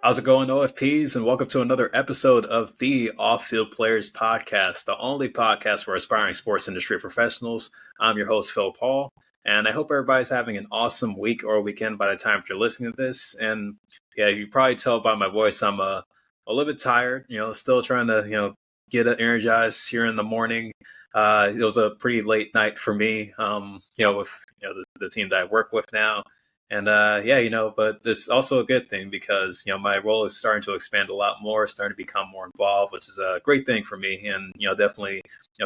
How's it going, OFPs? And welcome to another episode of the Off-Field Players Podcast, the only podcast for aspiring sports industry professionals. I'm your host, Phil Paul, and I hope everybody's having an awesome week or weekend by the time you're listening to this. And yeah, you probably tell by my voice I'm a little bit tired, still trying to, get energized here in the morning. It was a pretty late night for me, with the team that I work with now. And but it's also a good thing because, my role is starting to expand a lot more, starting to become more involved, which is a great thing for me. And, definitely,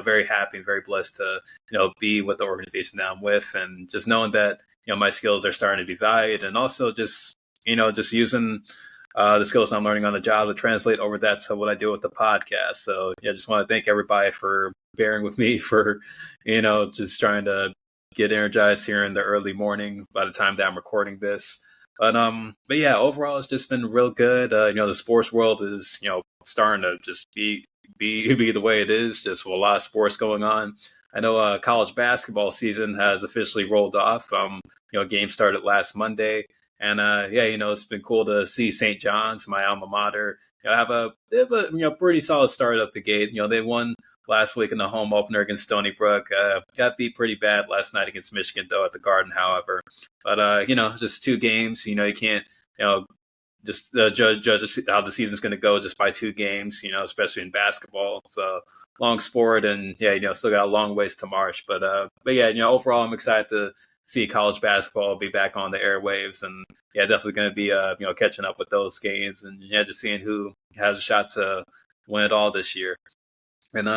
very happy and very blessed to, be with the organization that I'm with, and just knowing that, my skills are starting to be valued, and also just using the skills I'm learning on the job to translate over that to what I do with the podcast. So yeah, just want to thank everybody for bearing with me for, just trying to get energized here in the early morning by the time that I'm recording this. But yeah, overall it's just been real good. The sports world is, starting to just be the way it is, just with a lot of sports going on. I know college basketball season has officially rolled off. Games started last Monday. And it's been cool to see St. John's, my alma mater, have a pretty solid start up the gate. They won last week in the home opener against Stony Brook. Got beat pretty bad last night against Michigan, though, at the Garden, however. But, just two games. You can't, just judge how the season's going to go just by two games, especially in basketball. It's a long sport, and, still got a long ways to march. But overall, I'm excited to see college basketball be back on the airwaves, and definitely going to be catching up with those games, and just seeing who has a shot to win it all this year. And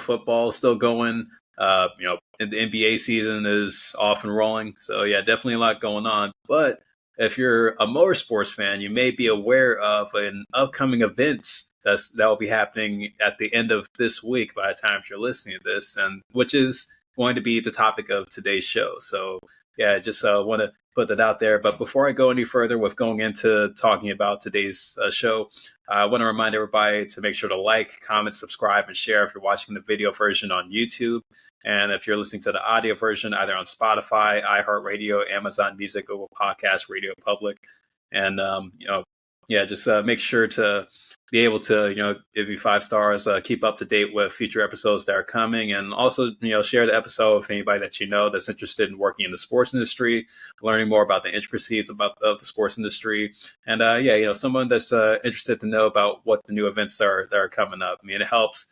football is still going. The NBA season is off and rolling, so definitely a lot going on. But if you're a motorsports fan, you may be aware of an upcoming events that will be happening at the end of this week by the time you're listening to this, and which is going to be the topic of today's show. So just want to put that out there. But before I go any further with going into talking about today's show, I want to remind everybody to make sure to like, comment, subscribe, and share if you're watching the video version on YouTube. And if you're listening to the audio version, either on Spotify, iHeartRadio, Amazon Music, Google Podcasts, Radio Public. And, just make sure to be able to, give you 5 stars, keep up to date with future episodes that are coming, and also, share the episode with anybody that you know that's interested in working in the sports industry, learning more about the intricacies of the sports industry, and someone that's interested to know about what the new events are that are coming up. I mean, it helps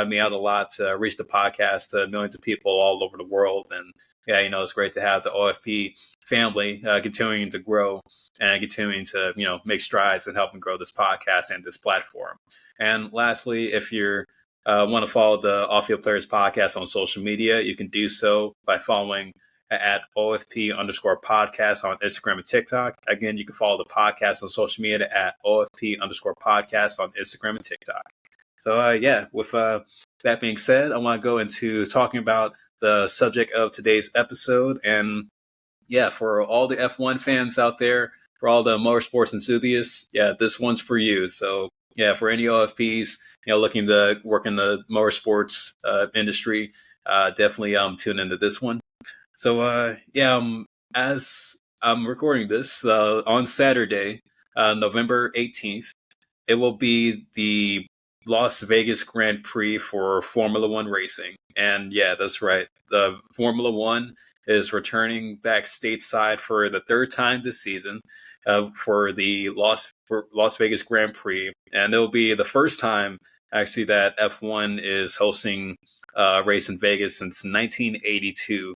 me out a lot to reach the podcast to millions of people all over the world, and it's great to have the OFP family continuing to grow and continuing to, make strides in helping grow this podcast and this platform. And lastly, if you want to follow the Off-Field Players Podcast on social media, you can do so by following at OFP_podcast on Instagram and TikTok. Again, you can follow the podcast on social media at OFP_podcast on Instagram and TikTok. So, with that being said, I want to go into talking about the subject of today's episode. And for all the F1 fans out there, for all the motorsports enthusiasts, this one's for you. So for any OFPs, looking to work in the motorsports industry, definitely tune into this one. So as I'm recording this on Saturday, November 18th, it will be the Las Vegas Grand Prix for Formula One racing. And that's right. The Formula One is returning back stateside for the third time this season for the Las Vegas Grand Prix. And it'll be the first time, actually, that F1 is hosting a race in Vegas since 1982.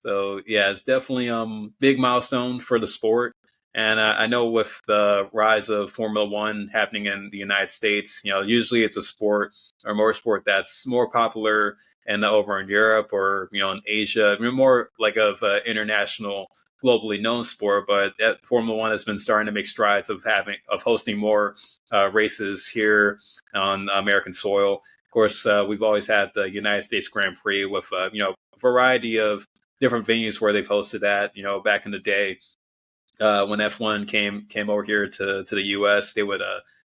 So, it's definitely a big milestone for the sport. And I know with the rise of Formula One happening in the United States, usually it's a sport or motorsport that's more popular over in Europe or, in Asia, more like of international, globally known sport. But Formula One has been starting to make strides of hosting more races here on American soil. Of course, we've always had the United States Grand Prix with, a variety of different venues where they've hosted that, back in the day. When F1 came over here to the U.S., they would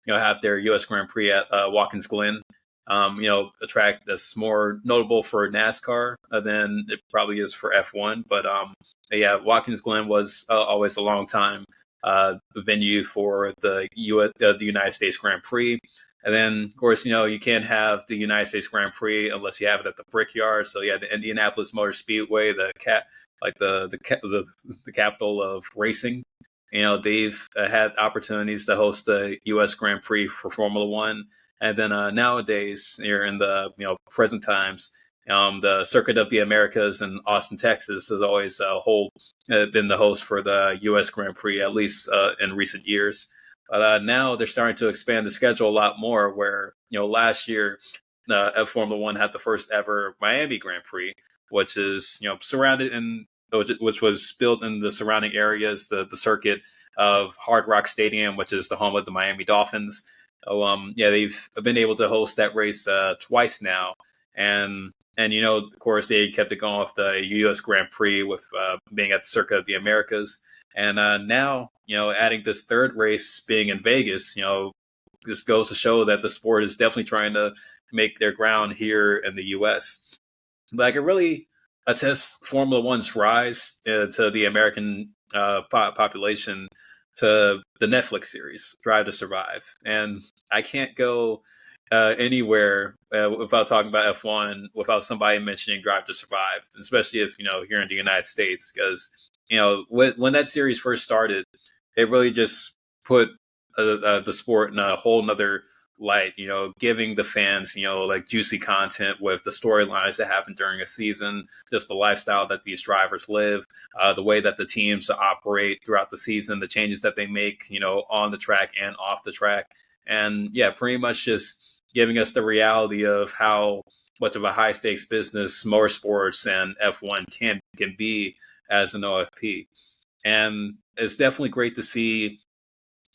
have their U.S. Grand Prix at Watkins Glen, a track that's more notable for NASCAR than it probably is for F1. But Watkins Glen was always a long time venue for the the United States Grand Prix. And then, of course, you can't have the United States Grand Prix unless you have it at the Brickyard. So yeah, the Indianapolis Motor Speedway, the capital of racing. They've had opportunities to host the U.S. Grand Prix for Formula One, and then nowadays, here in the present times, the Circuit of the Americas in Austin, Texas, has always been the host for the U.S. Grand Prix, at least in recent years. But now they're starting to expand the schedule a lot more. Where last year, F Formula One had the first ever Miami Grand Prix, which is surrounded in which was built in the surrounding areas, the circuit of Hard Rock Stadium, which is the home of the Miami Dolphins. So, yeah, they've been able to host that race twice now, and of course, they kept it going with the U.S. Grand Prix with being at the Circuit of the Americas, and now adding this third race being in Vegas, this goes to show that the sport is definitely trying to make their ground here in the U.S. But I can really attest Formula One's rise to the American population to the Netflix series Drive to Survive, and I can't go anywhere without talking about F1 without somebody mentioning Drive to Survive, especially if here in the United States, because when that series first started, it really just put the sport in a whole nother light, giving the fans, like juicy content with the storylines that happen during a season, just the lifestyle that these drivers live, the way that the teams operate throughout the season, the changes that they make, on the track and off the track. And yeah, pretty much just giving us the reality of how much of a high stakes business motorsports and F1 can be as an OFP. And it's definitely great to see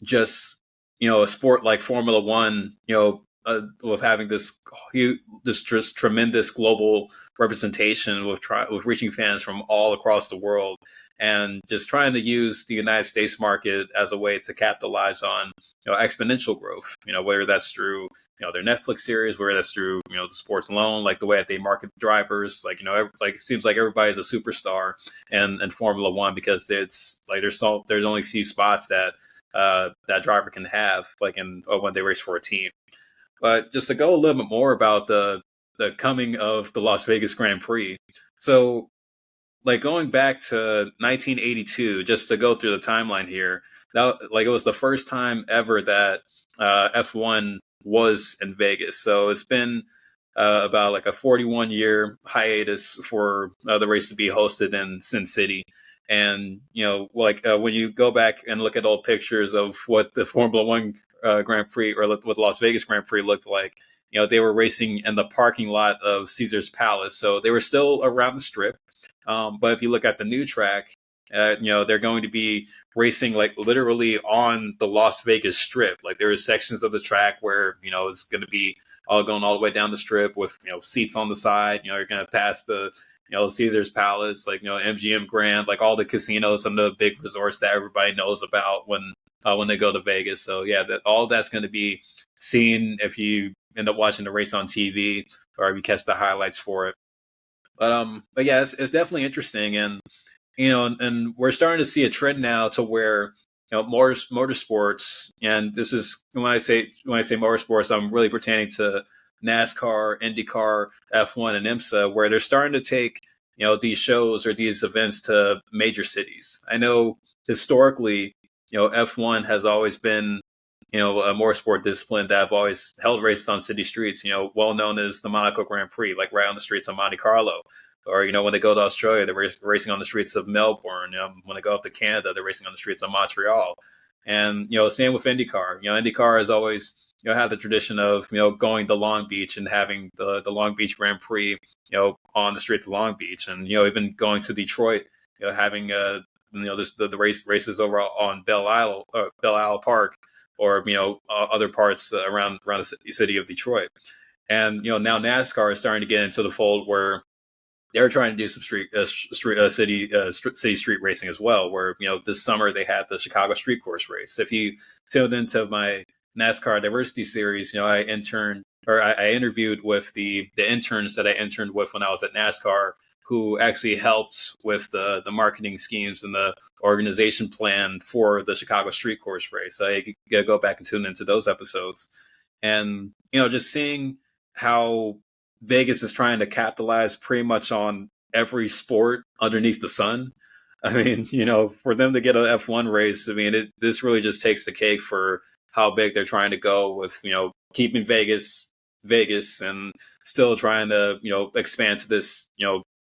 just a sport like Formula One, with having this huge, this just tremendous global representation with reaching fans from all across the world, and just trying to use the United States market as a way to capitalize on exponential growth. Whether that's through their Netflix series, whether that's through the sports alone, like the way that they market drivers, like like it seems like everybody's a superstar in Formula One, because it's like there's only a few spots that that driver can have, like when they race for a team. But just to go a little bit more about the coming of the Las Vegas Grand Prix. So, like going back to 1982, just to go through the timeline here, it was the first time ever that F1 was in Vegas. So it's been about like a 41-year hiatus for the race to be hosted in Sin City. And when you go back and look at old pictures of what the Formula One Grand Prix or what the Las Vegas Grand Prix looked like, they were racing in the parking lot of Caesar's Palace, so they were still around the Strip. But if you look at the new track, they're going to be racing like literally on the Las Vegas Strip. Like there are sections of the track where it's going to be all going all the way down the Strip with seats on the side. You're going to pass the Caesar's Palace, like MGM Grand, like all the casinos, some of the big resorts that everybody knows about when they go to Vegas. So yeah, all that's going to be seen if you end up watching the race on TV or if you catch the highlights for it. But yeah, it's definitely interesting, and and we're starting to see a trend now to where motorsports, and this is when I say motorsports, I'm really pertaining to NASCAR, IndyCar, F1, and IMSA, where they're starting to take these shows or these events to major cities. I know historically, F1 has always been a motorsport discipline that have always held races on city streets. Well known as the Monaco Grand Prix, like right on the streets of Monte Carlo. Or when they go to Australia, they're racing on the streets of Melbourne. When they go up to Canada, they're racing on the streets of Montreal. And same with IndyCar. IndyCar has always had the tradition of going to Long Beach and having the Long Beach Grand Prix on the streets of Long Beach, and even going to Detroit, having the races over on Belle Isle Park, or other parts around the city of Detroit. And now NASCAR is starting to get into the fold where they're trying to do some city street racing as well. Where this summer they had the Chicago Street Course race. If you tuned into my NASCAR Diversity series, I interviewed with the interns that I interned with when I was at NASCAR, who actually helped with the marketing schemes and the organization plan for the Chicago Street Course race. So you can go back and tune into those episodes. And, just seeing how Vegas is trying to capitalize pretty much on every sport underneath the sun. I mean, for them to get an F1 race, I mean, this really just takes the cake for how big they're trying to go with, keeping Vegas, and still trying to, expand to this,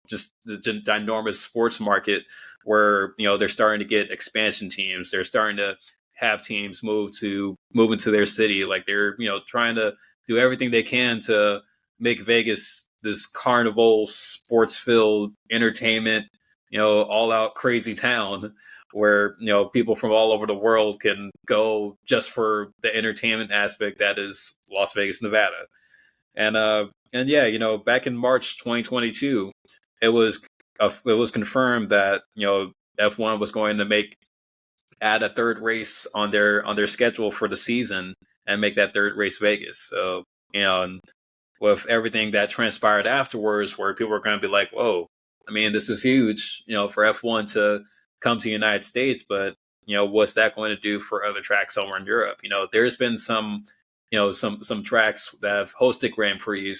just the ginormous sports market where, they're starting to get expansion teams. They're starting to have teams move into their city. Like they're, trying to do everything they can to make Vegas this carnival, sports filled entertainment, all out crazy town where, people from all over the world can go just for the entertainment aspect that is Las Vegas, Nevada. And yeah, back in March 2022, it was confirmed that, F1 was going to add a third race on their schedule for the season and make that third race Vegas. So, and with everything that transpired afterwards, where people were going to be like, whoa, I mean, this is huge, for F1 to come to the United States, but, what's that going to do for other tracks somewhere in Europe? There's been some tracks that have hosted Grand Prix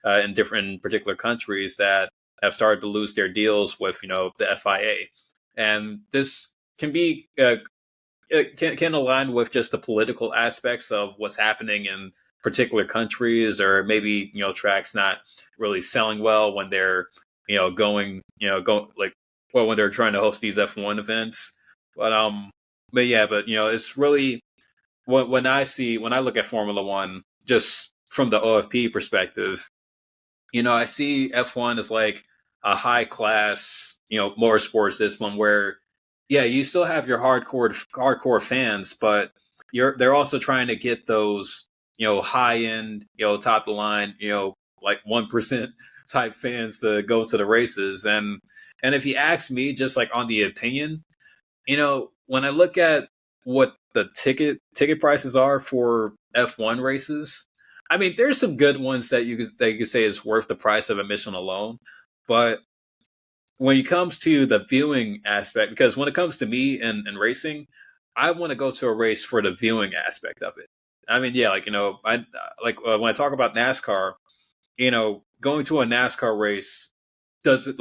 in different particular countries that have started to lose their deals with, the FIA. And this can be, can align with just the political aspects of what's happening in particular countries, or maybe tracks not really selling well when they're going like, well, when they're trying to host these F1 events. But it's really when I look at Formula One just from the OFP perspective, I see F1 as like a high class motorsports. This one where, yeah, you still have your hardcore fans, but they're also trying to get those high end, top of the line, like 1% type fans to go to the races. And if you ask me, just like on the opinion, when I look at what the ticket prices are for F1 races, I mean, there's some good ones that you could say is worth the price of admission alone. But when it comes to the viewing aspect, because when it comes to me and racing, I want to go to a race for the viewing aspect of it. I mean, yeah, like, I like when I talk about NASCAR, going to a NASCAR race doesn't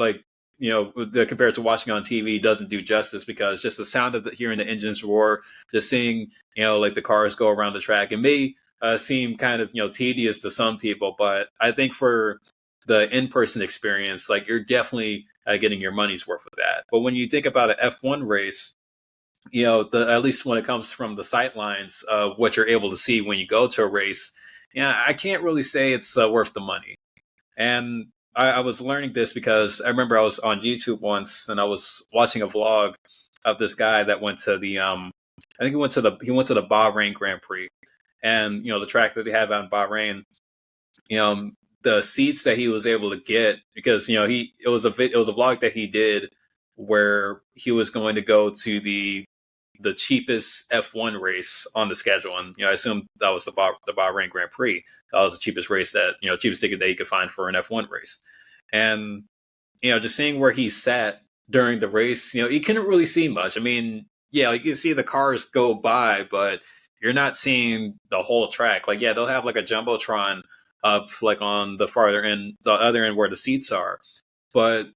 compared to watching on TV doesn't do justice, because just the sound of hearing the engines roar, just seeing, like the cars go around the track, it may seem kind of, tedious to some people, but I think for the in-person experience, like you're definitely getting your money's worth with that. But when you think about an F1 race, at least when it comes from the sight lines of what you're able to see when you go to a race, I can't really say it's worth the money. And I was learning this because I remember I was on YouTube once and I was watching a vlog of this guy that went to the I think he went to the Bahrain Grand Prix, and the track that they have out in Bahrain, the seats that he was able to get, because it was a vlog that he did where he was going to go to the cheapest F1 race on the schedule, and I assume that was the Bahrain Grand Prix. That was the cheapest race cheapest ticket that you could find for an F1 race. And just seeing where he sat during the race, you couldn't really see much. I mean, yeah, like you see the cars go by, but you're not seeing the whole track. Like, yeah, they'll have like a jumbotron up like on the farther end, the other end where the seats are. But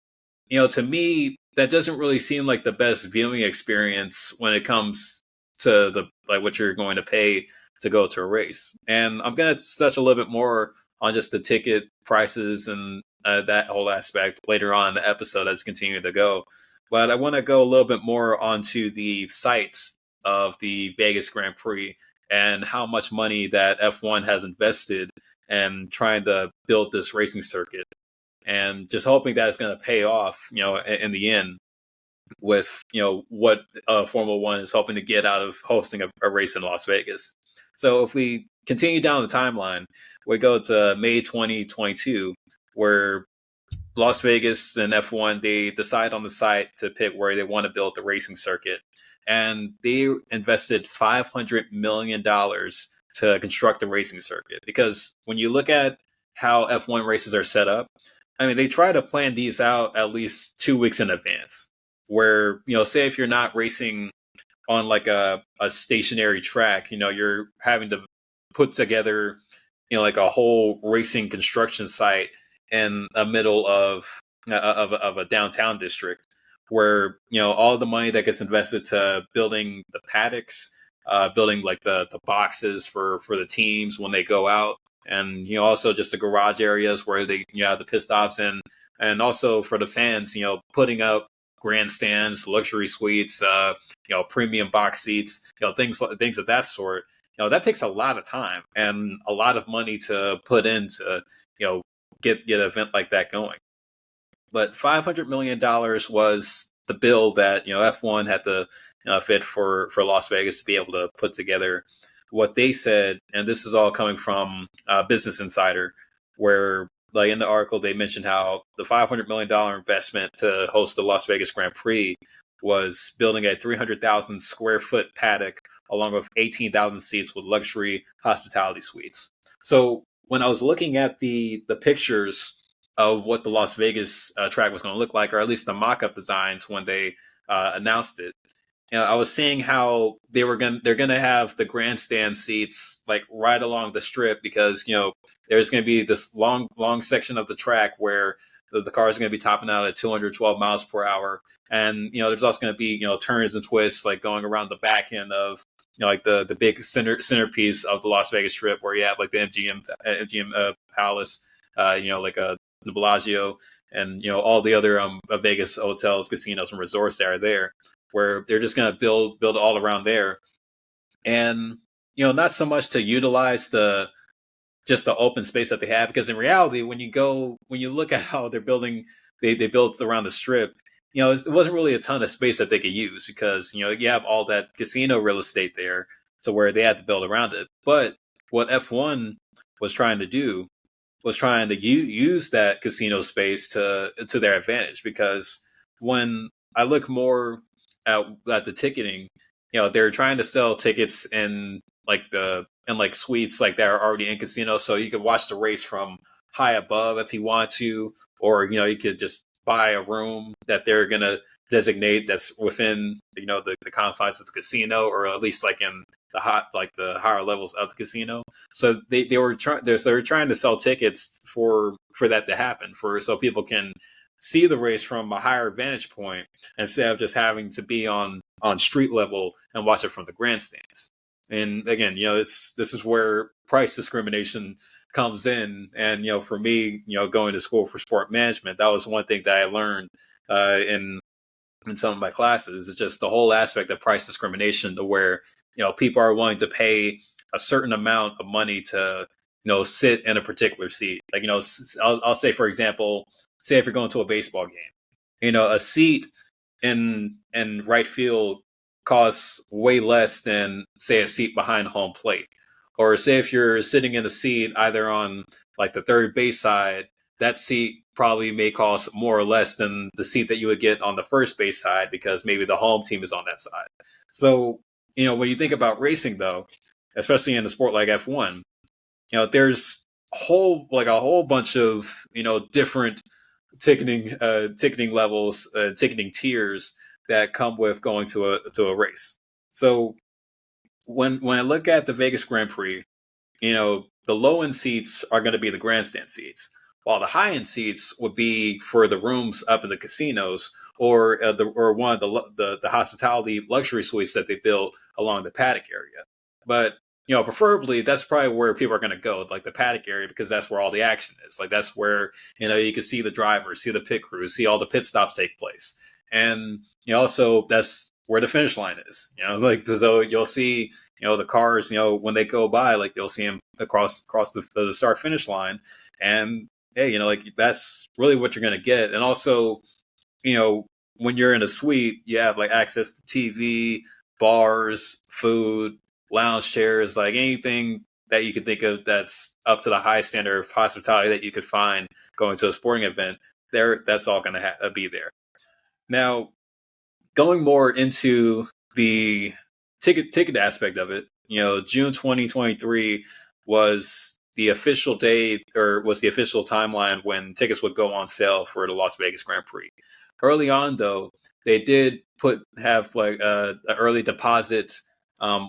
to me, that doesn't really seem like the best viewing experience when it comes to what you're going to pay to go to a race. And I'm going to touch a little bit more on just the ticket prices and that whole aspect later on in the episode as we continue to go. But I want to go a little bit more onto the sites of the Vegas Grand Prix and how much money that F1 has invested in trying to build this racing circuit, and just hoping that it's going to pay off, in the end with, what Formula One is hoping to get out of hosting a race in Las Vegas. So if we continue down the timeline, we go to May 2022, where Las Vegas and F1, they decide on the site to pick where they want to build the racing circuit. And they invested $500 million to construct the racing circuit. Because when you look at how F1 races are set up, I mean, they try to plan these out at least 2 weeks in advance. Where, say if you're not racing on like a stationary track, you're having to put together, like a whole racing construction site in the middle of a downtown district, where all the money that gets invested to building the paddocks, building like the boxes for the teams when they go out, and also just the garage areas where they have the pit stops, and also for the fans, putting up grandstands, luxury suites, premium box seats, things of that sort. That takes a lot of time and a lot of money to put in to get an event like that going. But $500 million was the bill that F1 had to fit for Las Vegas to be able to put together what they said. And this is all coming from Business Insider, where like in the article they mentioned how the $500 million investment to host the Las Vegas Grand Prix was building a 300,000 square foot paddock along with 18,000 seats with luxury hospitality suites. So when I was looking at the pictures of what the Las Vegas track was going to look like, or at least the mock-up designs when they announced it, I was seeing how they're gonna have the grandstand seats like right along the strip, because there's going to be this long section of the track where the cars are going to be topping out at 212 miles per hour, and there's also going to be turns and twists like going around the back end of like the big centerpiece of the Las Vegas Strip, where you have like the MGM Palace, like the Bellagio, and all the other Vegas hotels, casinos, and resorts that are there, where they're just going to build all around there, and not so much to utilize the open space that they have, because in reality, when you look at how they're building, they built around the strip. It wasn't really a ton of space that they could use, because you have all that casino real estate there, to where they had to build around it. But what F1 was trying to do was trying to use that casino space to their advantage, because when I look more at the ticketing, they're trying to sell tickets in like suites like that are already in casinos, so you could watch the race from high above if you want to, or you could just buy a room that they're gonna designate that's within the confines of the casino, or at least like in the higher levels of the casino. So they were trying to sell tickets for that to happen, so people can see the race from a higher vantage point instead of just having to be on street level and watch it from the grandstands. And again, this is where price discrimination comes in. And for me, going to school for sport management, that was one thing that I learned in some of my classes. It's just the whole aspect of price discrimination, to where people are willing to pay a certain amount of money to sit in a particular seat. Like I'll say, for example, say if you're going to a baseball game, a seat in right field costs way less than, say, a seat behind home plate. Or say if you're sitting in the seat either on like the third base side, that seat probably may cost more or less than the seat that you would get on the first base side, because maybe the home team is on that side. So when you think about racing, though, especially in a sport like F1, there's a whole bunch of different ticketing levels, ticketing tiers that come with going to a race. So when I look at the Vegas Grand Prix, the low end seats are going to be the grandstand seats, while the high end seats would be for the rooms up in the casinos, or one of the hospitality luxury suites that they built along the paddock area. But preferably that's probably where people are going to go, like the paddock area, because that's where all the action is. Like that's where you can see the drivers, see the pit crews, see all the pit stops take place, and also that's where the finish line is. Like so you'll see the cars when they go by, like you'll see them across the start finish line, and hey, like that's really what you're going to get. And also when you're in a suite, you have like access to TV, bars, food, lounge chairs, like anything that you could think of that's up to the high standard of hospitality that you could find going to a sporting event. That's all going to be there. Now, going more into the ticket aspect of it, June 2023 was the official day, or was the official timeline when tickets would go on sale for the Las Vegas Grand Prix. Early on, though, they did have like an early deposit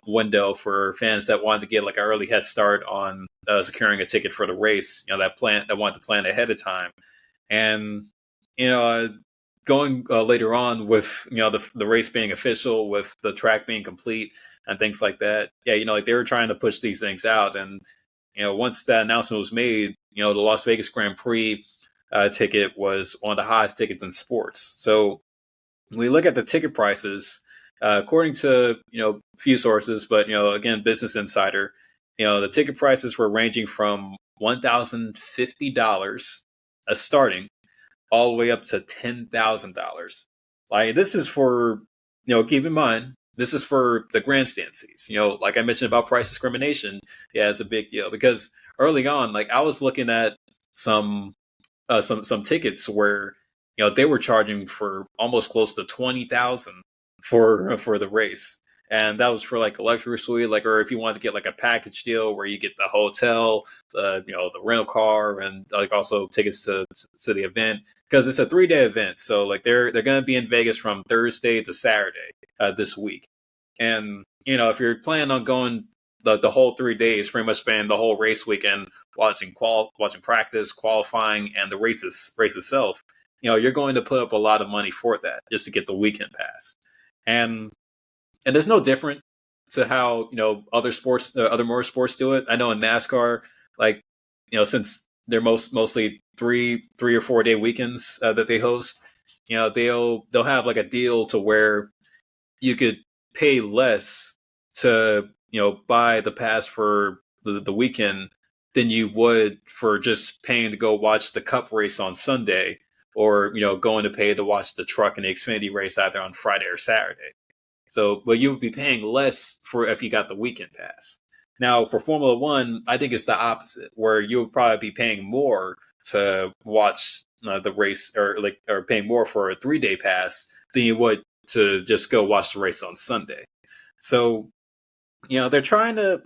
window for fans that wanted to get like an early head start on securing a ticket for the race. That wanted to plan ahead of time, and you know, going later on with the race being official, with the track being complete and things like that. Yeah, like they were trying to push these things out, and once that announcement was made, the Las Vegas Grand Prix ticket was one of the highest tickets in sports. So when we look at the ticket prices, according to a few sources, but again, Business Insider, the ticket prices were ranging from $1,050 a starting all the way up to $10,000. Like this is for keep in mind this is for the grandstand seats. Like I mentioned about price discrimination, yeah, it's a big deal because early on, like I was looking at some tickets where they were charging for almost close to 20,000 for the race, and that was for like a luxury suite, like, or if you wanted to get like a package deal where you get the hotel, the rental car, and like also tickets to the event, because it's a 3-day event. So like they're going to be in Vegas from Thursday to Saturday this week, and if you're planning on going the whole 3 days, pretty much spending the whole race weekend watching practice, qualifying, and the race itself, you're going to put up a lot of money for that just to get the weekend pass. And there's no different to how other sports, other motorsports do it. I know in NASCAR, like since they're mostly 3 or 4 day weekends that they host, they'll have like a deal to where you could pay less to buy the pass for the weekend than you would for just paying to go watch the Cup race on Sunday, or going to pay to watch the truck and the Xfinity race either on Friday or Saturday. So, but you would be paying less for if you got the weekend pass. Now, for Formula One, I think it's the opposite, where you would probably be paying more to watch the race, or paying more for a 3-day pass than you would to just go watch the race on Sunday. So, they're trying to,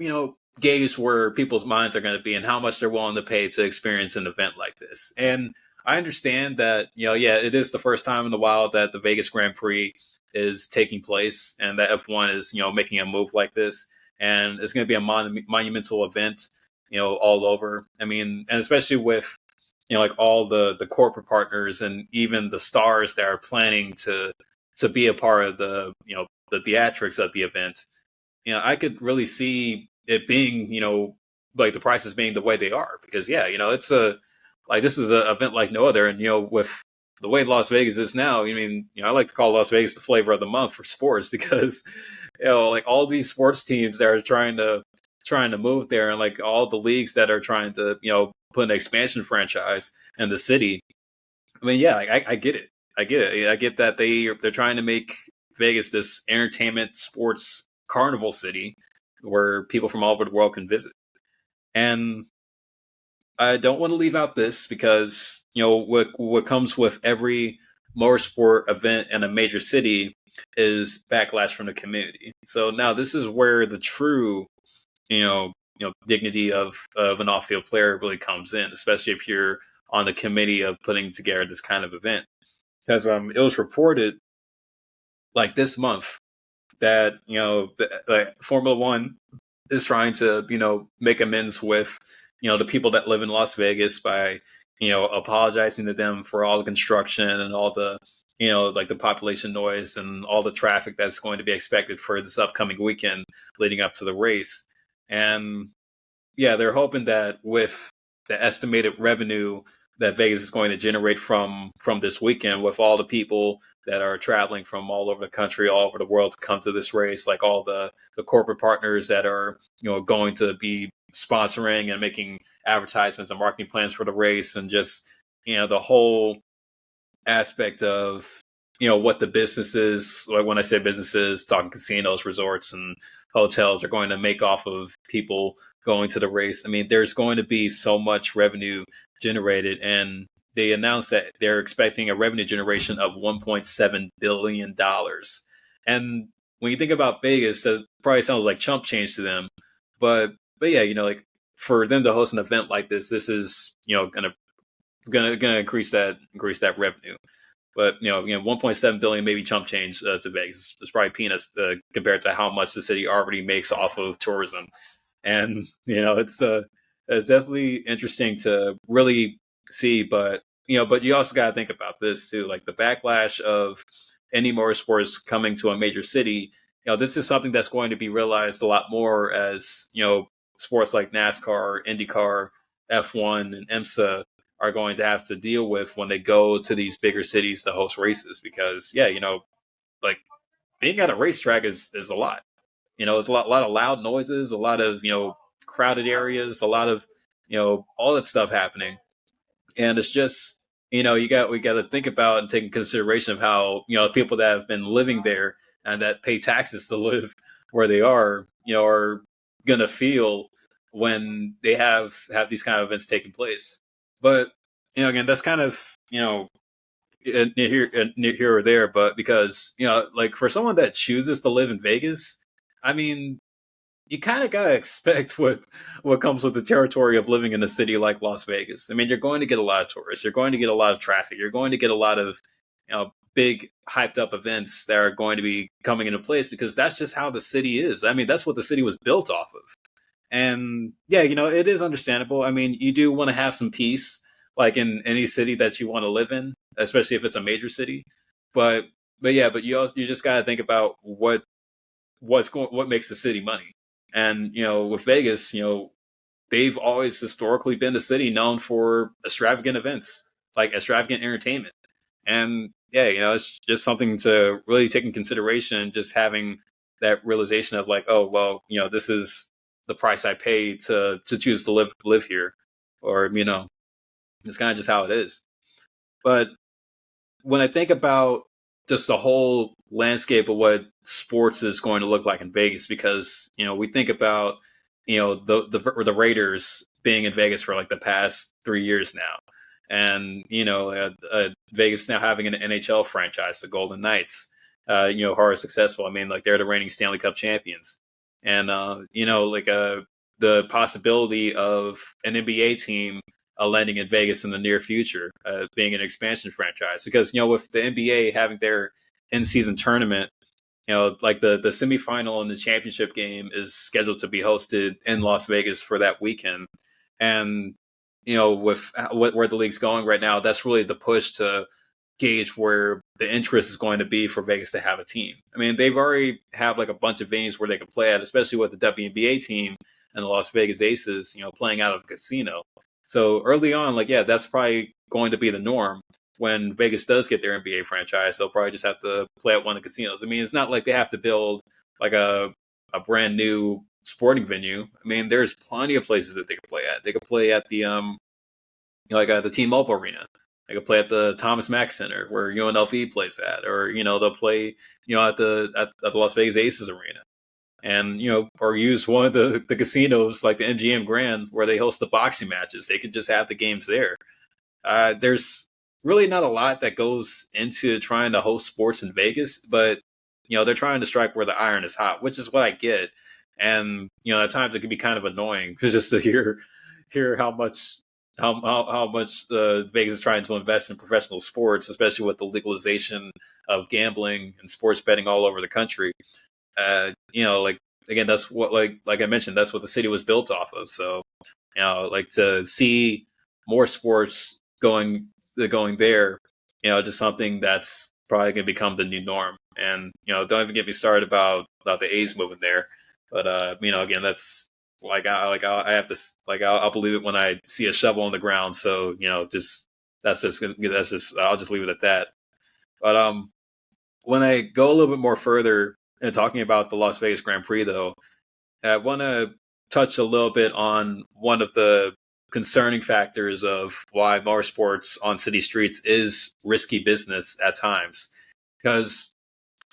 gauge where people's minds are going to be and how much they're willing to pay to experience an event like this. And I understand that, it is the first time in a while that the Vegas Grand Prix is taking place, and that F1 is, making a move like this. And it's going to be a monumental event, all over. I mean, and especially with, like all the corporate partners and even the stars that are planning to be a part of the, the theatrics of the event. I could really see it being, like the prices being the way they are, because it's this is an event like no other. And, with the way Las Vegas is now, I mean, I like to call Las Vegas the flavor of the month for sports, because, like all these sports teams that are trying to move there, and like all the leagues that are trying to, put an expansion franchise in the city. I mean, yeah, I get it. I get it. I get that they're trying to make Vegas this entertainment sports carnival city where people from all over the world can visit. And I don't want to leave out this, because what comes with every motorsport event in a major city is backlash from the community. So now this is where the true dignity of an off-field player really comes in, especially if you're on the committee of putting together this kind of event. Because it was reported like this month that Formula One is trying to make amends with the people that live in Las Vegas by apologizing to them for all the construction and all the like the population noise and all the traffic that's going to be expected for this upcoming weekend leading up to the race. And yeah, they're hoping that with the estimated revenue that Vegas is going to generate from this weekend, with all the people that are traveling from all over the country, all over the world to come to this race, like all the corporate partners that are going to be sponsoring and making advertisements and marketing plans for the race, and just the whole aspect of what the businesses, like when I say businesses, talking casinos, resorts, and hotels, are going to make off of people going to the race. I mean, there's going to be so much revenue generated, and they announced that they're expecting a revenue generation of $1.7 billion. And when you think about Vegas, that probably sounds like chump change to them. But yeah, like for them to host an event like this is gonna increase that revenue. But 1.7 billion maybe chump change to Vegas. It's probably peanuts compared to how much the city already makes off of tourism. And it's definitely interesting to really see. But but you also got to think about this too, like the backlash of any motorsports coming to a major city. This is something that's going to be realized a lot more as sports like NASCAR, IndyCar, F1, and IMSA are going to have to deal with when they go to these bigger cities to host races. Because like being at a racetrack is a lot. It's a lot of loud noises, a lot of crowded areas, a lot of all that stuff happening. And it's just we got to think about and take in consideration of how people that have been living there and that pay taxes to live where they are gonna feel when they have these kind of events taking place. But again, that's kind of near here or there. But because like for someone that chooses to live in Vegas, I mean, you kind of gotta expect what comes with the territory of living in a city like Las Vegas. I mean, you're going to get a lot of tourists, you're going to get a lot of traffic, you're going to get a lot of big hyped up events that are going to be coming into place because that's just how the city is. I mean, that's what the city was built off of. And yeah, it is understandable. I mean, you do want to have some peace, like in any city that you want to live in, especially if it's a major city. But you just got to think about what makes the city money. And with Vegas, they've always historically been a city known for extravagant events, like extravagant entertainment. And yeah, it's just something to really take in consideration. Just having that realization of like, oh well, this is the price I pay to choose to live here, or it's kind of just how it is. But when I think about just the whole landscape of what sports is going to look like in Vegas, because we think about the Raiders being in Vegas for like the past 3 years now, and Vegas now having an NHL franchise, the Golden Knights, who are successful. I mean, like they're the reigning Stanley Cup champions, and the possibility of an NBA team landing in Vegas in the near future, being an expansion franchise. Because with the NBA having their in-season tournament, like the semifinal and the championship game is scheduled to be hosted in Las Vegas for that weekend. And with where the league's going right now, that's really the push to gauge where the interest is going to be for Vegas to have a team. I mean, they've already have like a bunch of venues where they can play at, especially with the WNBA team and the Las Vegas Aces, playing out of a casino. So early on, like, yeah, that's probably going to be the norm. When Vegas does get their NBA franchise, they'll probably just have to play at one of the casinos. I mean, it's not like they have to build like a brand new sporting venue. I mean, there's plenty of places that they could play at. They could play at the the T-Mobile Arena. They could play at the Thomas Mack Center where UNLV plays at, or they'll play at the Las Vegas Aces Arena, and or use one of the casinos like the MGM Grand where they host the boxing matches. They could just have the games there. There's really not a lot that goes into trying to host sports in Vegas, but they're trying to strike where the iron is hot, which is what I get. And at times it can be kind of annoying just to hear how much Vegas is trying to invest in professional sports, especially with the legalization of gambling and sports betting all over the country. Like again, that's what like I mentioned, that's what the city was built off of. So like to see more sports going there, just something that's probably going to become the new norm. And don't even get me started about the A's moving there. But again, that's I have to I'll believe it when I see a shovel on the ground. So I'll just leave it at that. But when I go a little bit more further and talking about the Las Vegas Grand Prix, though, I want to touch a little bit on one of the concerning factors of why motorsports on city streets is risky business at times. Because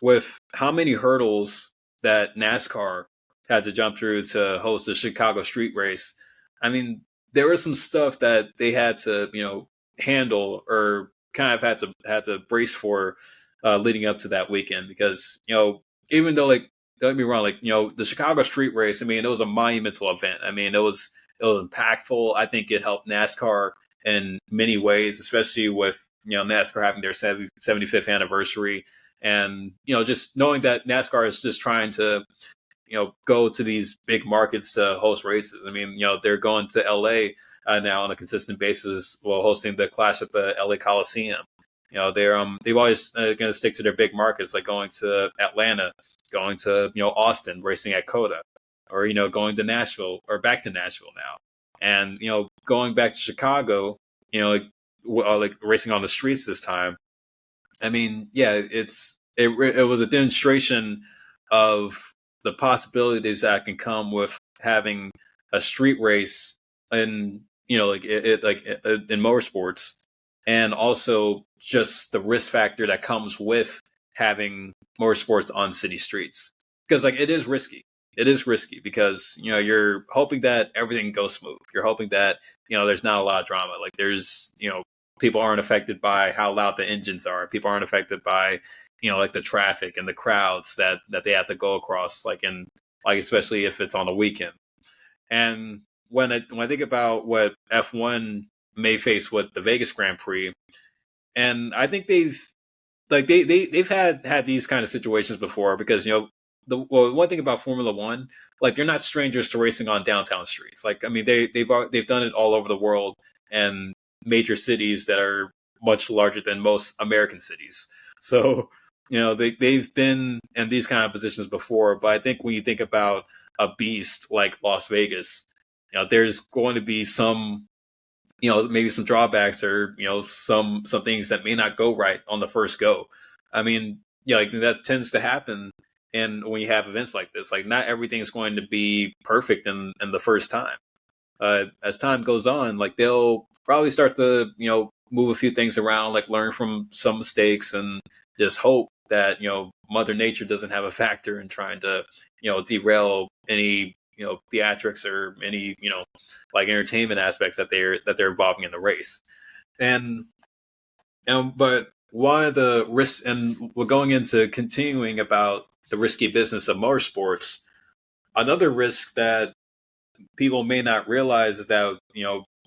with how many hurdles that NASCAR had to jump through to host the Chicago street race, I mean, there was some stuff that they had to, handle or kind of had to brace for leading up to that weekend. Because, even though, like, don't get me wrong, like, the Chicago street race, I mean, it was a monumental event. I mean, it was it was impactful. I think it helped NASCAR in many ways, especially with NASCAR having their 75th anniversary, and just knowing that NASCAR is just trying to go to these big markets to host races. I mean, they're going to LA now on a consistent basis while hosting the Clash at the LA Coliseum. They've always going to stick to their big markets, like going to Atlanta, going to Austin, racing at Coda, or going to Nashville or back to Nashville now, and going back to Chicago, like racing on the streets this time. I mean, yeah, it was a demonstration of the possibilities that can come with having a street race in in motorsports, and also just the risk factor that comes with having motorsports on city streets, because like it is risky. It is risky because you're hoping that everything goes smooth. You're hoping that there's not a lot of drama. Like there's people aren't affected by how loud the engines are. People aren't affected by like the traffic and the crowds that they have to go across, like especially if it's on the weekend. And when I think about what F1 may face with the Vegas Grand Prix, and I think they've had these kind of situations before, because the one thing about Formula One, like they're not strangers to racing on downtown streets. Like I mean they've done it all over the world and major cities that are much larger than most American cities. So they've been in these kind of positions before. But I think when you think about a beast like Las Vegas, there's going to be some maybe some drawbacks, or some things that may not go right on the first go. I mean, like that tends to happen. And when you have events like this, like not everything is going to be perfect in the first time. As time goes on, like they'll probably start to move a few things around, like learn from some mistakes, and just hope that Mother Nature doesn't have a factor in trying to derail any theatrics or any like entertainment aspects that they're involving in the race. And but one of the risks, and we're going into continuing about the risky business of motorsports, another risk that people may not realize is that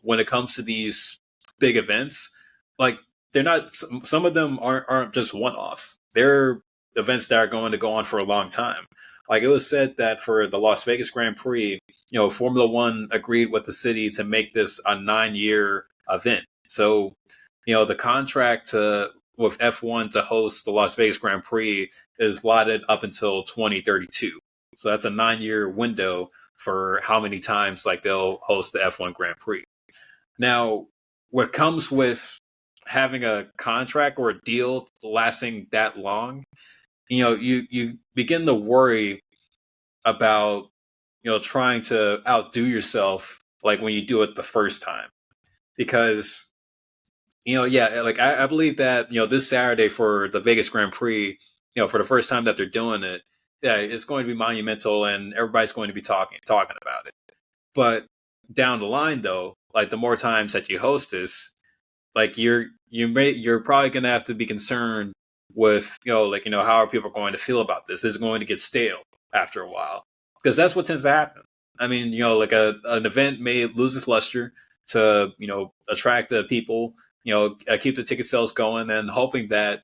when it comes to these big events, like they're not, some of them aren't just one-offs. They're events that are going to go on for a long time. Like it was said that for the Las Vegas Grand Prix, Formula One agreed with the city to make this a 9-year event. So the contract with F1 to host the Las Vegas Grand Prix is slotted up until 2032. So that's a 9-year window for how many times like they'll host the F1 Grand Prix. Now, what comes with having a contract or a deal lasting that long, you begin to worry about trying to outdo yourself, like when you do it the first time. Because like I believe that this Saturday for the Vegas Grand Prix, for the first time that they're doing it, yeah, it's going to be monumental, and everybody's going to be talking about it. But down the line, though, like the more times that you host this, like you're probably going to have to be concerned with how are people going to feel about this? Is it going to get stale after a while? Because that's what tends to happen. I mean, like an event may lose its luster to attract the people, keep the ticket sales going, and hoping that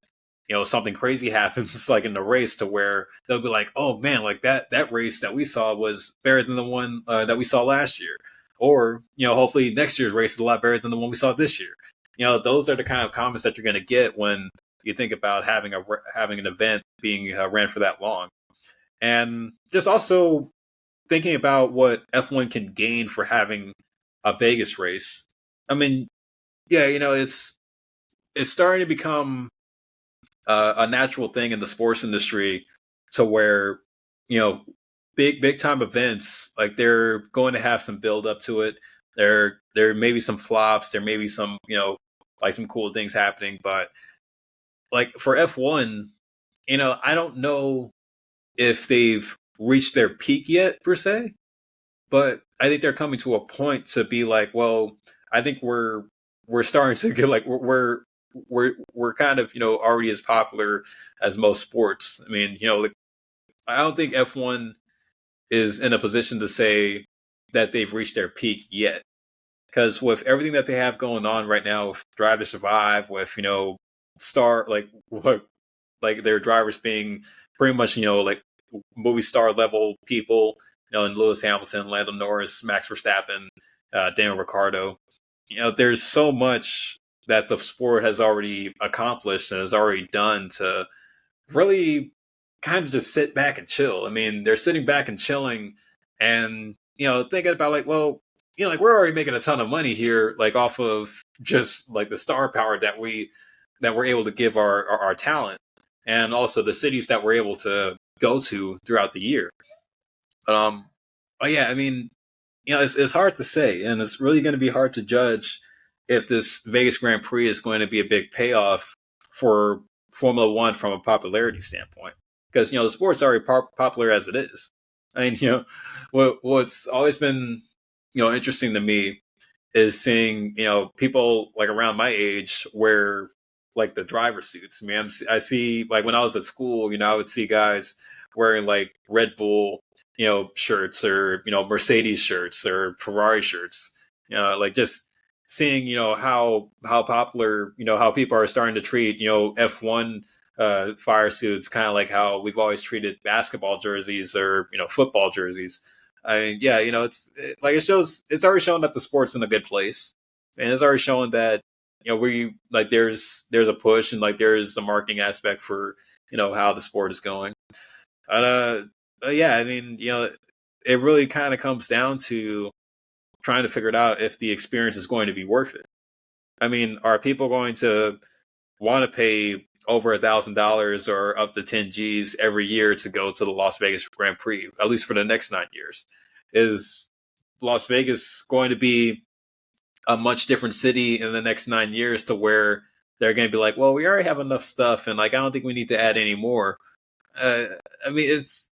something crazy happens like in the race, to where they'll be like, oh man, like that race that we saw was better than the one that we saw last year, or hopefully next year's race is a lot better than the one we saw this year. Those are the kind of comments that you're going to get when you think about having an event being ran for that long. And just also thinking about what F1 can gain for having a Vegas race. I mean, yeah, it's starting to become a natural thing in the sports industry, to where big time events, like they're going to have some build up to it. There may be some flops. There may be some like some cool things happening, but like for F1, I don't know if they've reached their peak yet per se, but I think they're coming to a point to be like, well, I think we're starting to get like we're kind of already as popular as most sports. I mean, like I don't think F1 is in a position to say that they've reached their peak yet. Because with everything that they have going on right now, with Drive to Survive, with star like their drivers being pretty much like movie star level people, in Lewis Hamilton, Lando Norris, Max Verstappen, Daniel Ricciardo. There's so much that the sport has already accomplished and has already done to really kind of just sit back and chill. I mean, they're sitting back and chilling and, thinking about like, well, like we're already making a ton of money here, like off of just like the star power that we're able to give our talent and also the cities that we're able to go to throughout the year. Um, but yeah, I mean, it's hard to say, and it's really going to be hard to judge if this Vegas Grand Prix is going to be a big payoff for Formula One from a popularity standpoint. Because the sport's already popular as it is. I mean, what's always been interesting to me is seeing people like around my age wear like the driver suits. I mean, I see like when I was at school, I would see guys wearing like Red Bull shirts or Mercedes shirts or Ferrari shirts. Like just seeing how popular how people are starting to treat F1 fire suits, kind of like how we've always treated basketball jerseys or football jerseys. I mean, yeah, like it's already shown that the sport's in a good place, and it's already shown that we like there's a push and like there's a marketing aspect for how the sport is going. Uh, yeah, I mean, it really kind of comes down to trying to figure it out if the experience is going to be worth it. I mean, are people going to want to pay over $1,000 or up to 10 G's every year to go to the Las Vegas Grand Prix, at least for the next 9 years? Is Las Vegas going to be a much different city in the next 9 years to where they're going to be like, well, we already have enough stuff, and like I don't think we need to add any more? uh, I mean, it's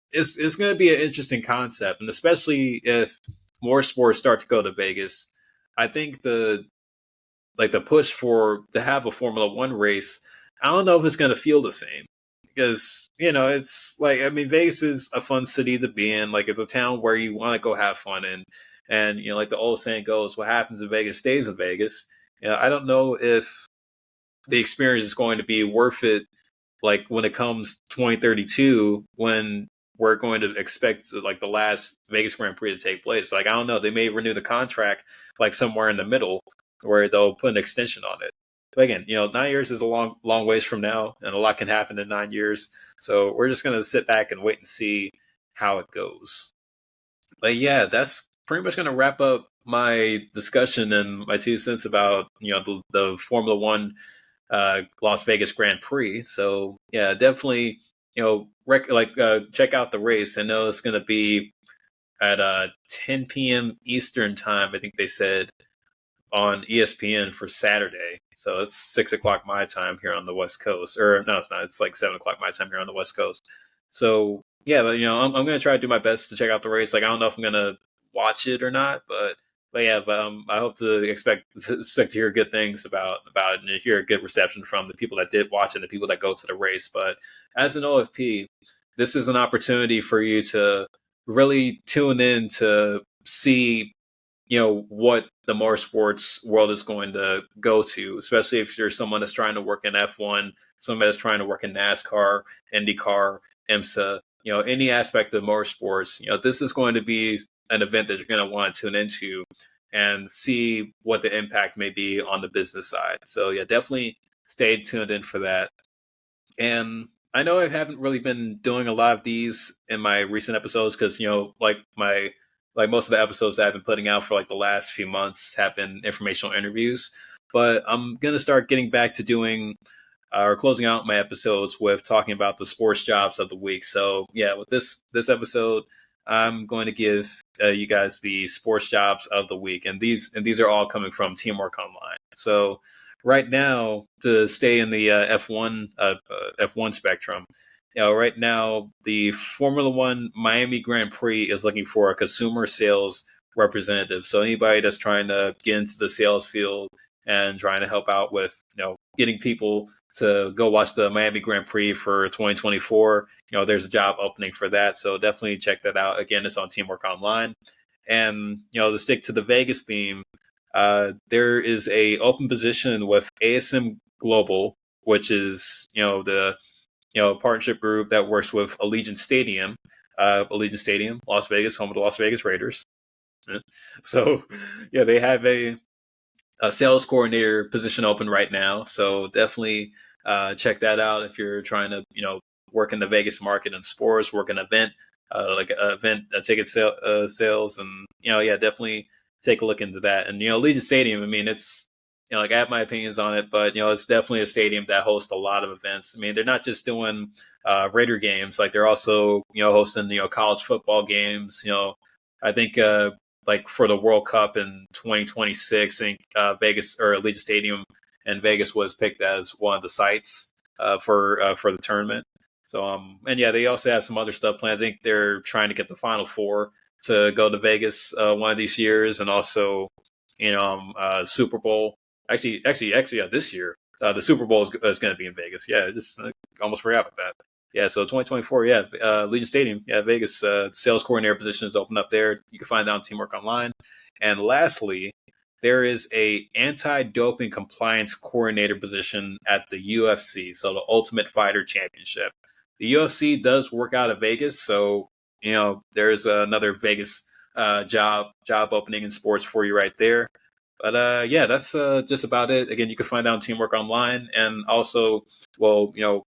going to be an interesting concept, and especially if more sports start to go to Vegas, I think the push for to have a Formula One race, I don't know if it's going to feel the same because it's like I mean Vegas is a fun city to be in, like it's a town where you want to go have fun in, and like the old saying goes, what happens in Vegas stays in Vegas. I don't know if the experience is going to be worth it like when it comes 2032 when we're going to expect like the last Vegas Grand Prix to take place. Like I don't know, they may renew the contract like somewhere in the middle where they'll put an extension on it. But again, 9 years is a long ways from now, and a lot can happen in 9 years. So we're just gonna sit back and wait and see how it goes. But yeah, that's pretty much gonna wrap up my discussion and my 2 cents about the Formula One Las Vegas Grand Prix. So yeah, definitely check out the race. I know it's going to be at 10 p.m. Eastern time. I think they said on ESPN for Saturday. So it's 6 o'clock my time here on the West Coast. Or no, it's not. It's like 7 o'clock my time here on the West Coast. So yeah, but I'm going to try to do my best to check out the race. Like I don't know if I'm going to watch it or not, but yeah, I hope to expect to hear good things about it and hear a good reception from the people that did watch it and the people that go to the race. But as an OFP, this is an opportunity for you to really tune in to see what the motorsports world is going to go to, especially if you're someone that's trying to work in F1, someone that's trying to work in NASCAR, IndyCar, IMSA, any aspect of motorsports. This is going to be an event that you're going to want to tune into and see what the impact may be on the business side. So yeah, definitely stay tuned in for that. And I know I haven't really been doing a lot of these in my recent episodes because like most of the episodes that I've been putting out for like the last few months have been informational interviews. But I'm gonna start getting back to doing or closing out my episodes with talking about the sports jobs of the week. So yeah, with this episode, I'm going to give you guys the sports jobs of the week, and these are all coming from Teamwork Online. So right now, to stay in the F1 spectrum, right now the Formula One Miami Grand Prix is looking for a consumer sales representative. So anybody that's trying to get into the sales field and trying to help out with getting people to go watch the Miami Grand Prix for 2024. There's a job opening for that. So definitely check that out. Again, it's on Teamwork Online. And to stick to the Vegas theme, there is a open position with ASM Global, which is the partnership group that works with Allegiant Stadium, Las Vegas, home of the Las Vegas Raiders. So they have a sales coordinator position open right now. So definitely check that out if you're trying to work in the Vegas market and sports, work an event like ticket sales, and definitely take a look into that. And Allegiant Stadium, I mean, it's like I have my opinions on it, but it's definitely a stadium that hosts a lot of events. I mean, they're not just doing Raider games, like they're also hosting college football games. I think like for the World Cup in 2026, I think Vegas or Allegiant Stadium in Vegas was picked as one of the sites for the tournament. So and they also have some other stuff planned. I think they're trying to get the Final Four to go to Vegas one of these years, and also Super Bowl. Actually, this year the Super Bowl is going to be in Vegas. Yeah, just almost forgot about that. Yeah, so 2024, Legion Stadium, Vegas sales coordinator position is open up there. You can find that on Teamwork Online. And lastly, there is a anti-doping compliance coordinator position at the UFC, so the Ultimate Fighter Championship. The UFC does work out of Vegas, so there's another Vegas job opening in sports for you right there. But that's just about it. Again, you can find out on Teamwork Online, and also,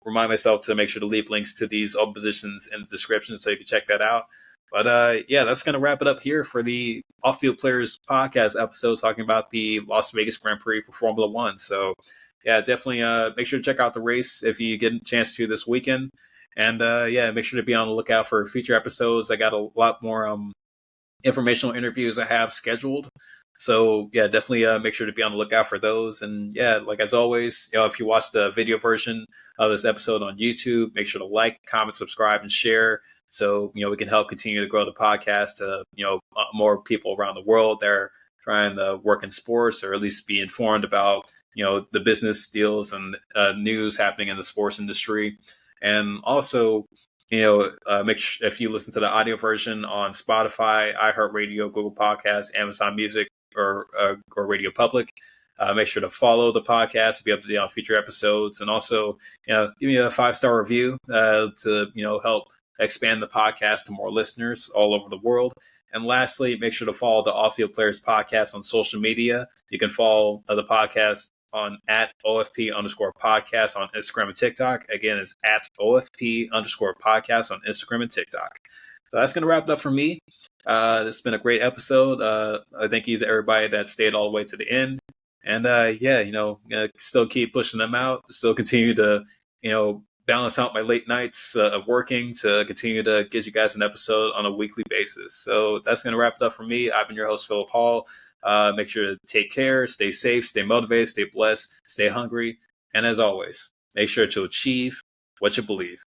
remind myself to make sure to leave links to these open positions in the description so you can check that out. But that's going to wrap it up here for the Off-Field Players podcast episode talking about the Las Vegas Grand Prix for Formula One. So, definitely make sure to check out the race if you get a chance to this weekend. And make sure to be on the lookout for future episodes. I got a lot more informational interviews I have scheduled. So definitely make sure to be on the lookout for those. And like as always, if you watch the video version of this episode on YouTube, make sure to like, comment, subscribe, and share. So we can help continue to grow the podcast to more people around the world that are trying to work in sports, or at least be informed about the business deals and news happening in the sports industry. And also, make sure if you listen to the audio version on Spotify, iHeartRadio, Google Podcasts, Amazon Music, or Radio Public, make sure to follow the podcast to be up to date on future episodes, and also give me a 5-star review to help expand the podcast to more listeners all over the world. And lastly, make sure to follow the Off-Field Players podcast on social media. You can follow the podcast on at OFP_podcast on Instagram and TikTok. Again, it's at OFP_podcast on Instagram and TikTok. So that's going to wrap it up for me. This has been a great episode. Thank you to everybody that stayed all the way to the end. And still keep pushing them out. Still continue to, balance out my late nights of working to continue to get you guys an episode on a weekly basis. So that's going to wrap it up for me. I've been your host, Philip Hall. Make sure to take care, stay safe, stay motivated, stay blessed, stay hungry. And as always, make sure to achieve what you believe.